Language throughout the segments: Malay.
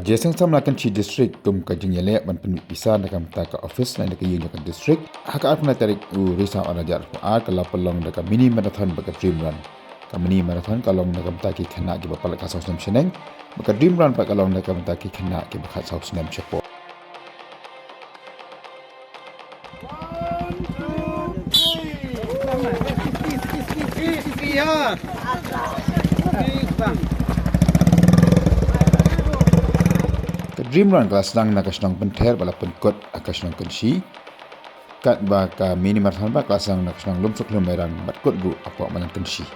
Jeseng Samla Kynshi District kum ka Jingïamareh ban penut bisa nakam ta ka office lain ka ïing district haka apna tarik Risaw arajar ka lapalong ka mini marathon baka dream run ka mini marathon kalong nakam ta ki khana ki bapal ka sosnem seneng baka dream run pa kalong nakam ta ki khana ki baka sosnem chepo. Dream run kelas nang nakasnong penter bala penkot akasnong Kynshi kat ba ka mini marathon ba kelas nang nakasnong lumsuk lumeran bat kot gu apa manan Kynshi.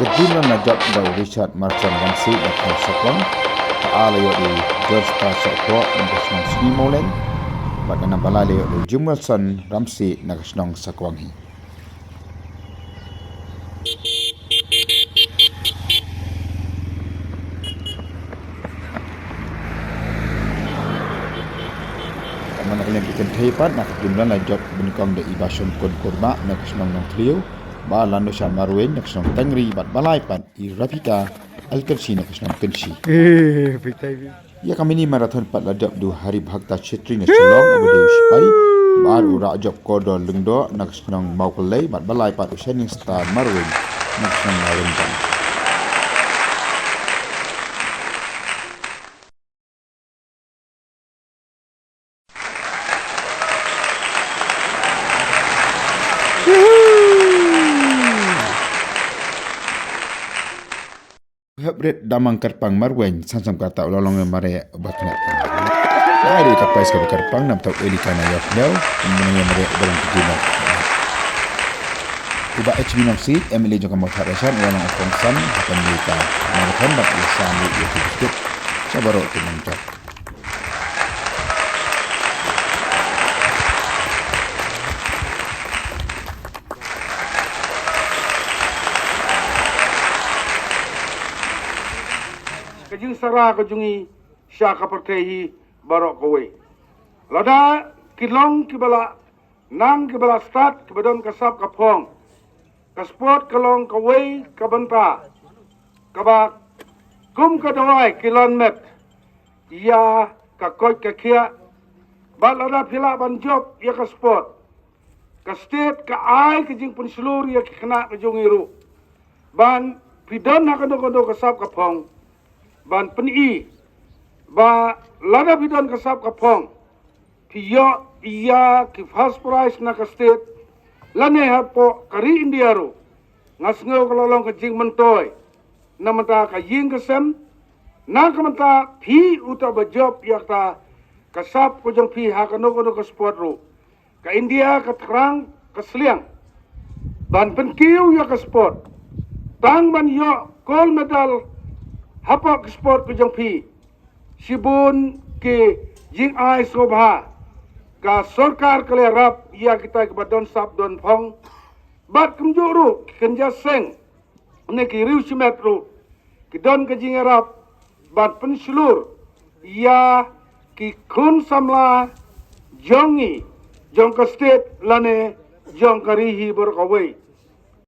Kejumlah najab dari Richard Marchan Ramsey dan Sakwang Aalayo di George Pasokpo nakasnong Snimolen pada nambalayo di Jumwelson Ramsey nakasnong Sakwanghi. Kamana kalian bikin tepat nak jumlah najab benikong de ibasyon kon kurma nakasnong nong trio ba lando siya marwen nakasnong tangri bat balay pan i Rafika Al-Kynshi nakasnong Kynshi. Ya kami ni marathon pat ladap du hari bhakta chetri na Shillong abadi sipai baru rajab kodo lengdo nakasnong Maukulay bat balay pat shining star marwen nakasnong Marundan. Habret damang karpang marwen sansam kata ulolong mare bakna. Dari kapais ka karpang nam tau eli kana yok daw menanya mare barang kejina. Iba HB si Emily juga mau harasan ulolong kongsan akan mereka marathon bak isami itu sedikit sabaro tinangkap. Kajing sara kajungi sya kapertehi barok kowe. Lada kilong kibala nang kibala start kibadon kasap kapong. Kasport kalong kowe kabanta. Kabak kum kadawai kilon met. Ya kakoi kakia. Balada pila banjok ya kasport. Kastet ka ai kajing pun seluruh ya kena kajungi ru. Ban pidon nakado-kado kasap kapong. Ban peni ba lada bidon kasap kapong piyo iya ki first prize na ka state lane hapo kari indiaro ngasngo kalolong ka jing mentoy na mata ka ying kasem na ka mata pi uta ba job yakta kasap ko jong pi hakano ko ka sport ro ka India ka terang ka sliang ban penkiu ya ka sport tang ban yo gold medal hapak sport ko jong pi sibun ke Jingïamareh sobha ka sarkar kale rap ya kita ke badon sap don phong Bat kemjuru kenja seng ne ki riu simetru ki don ke Jingïamareh bat penselur ya ki kun samla jongi jong ka state lane jong karihi berkawai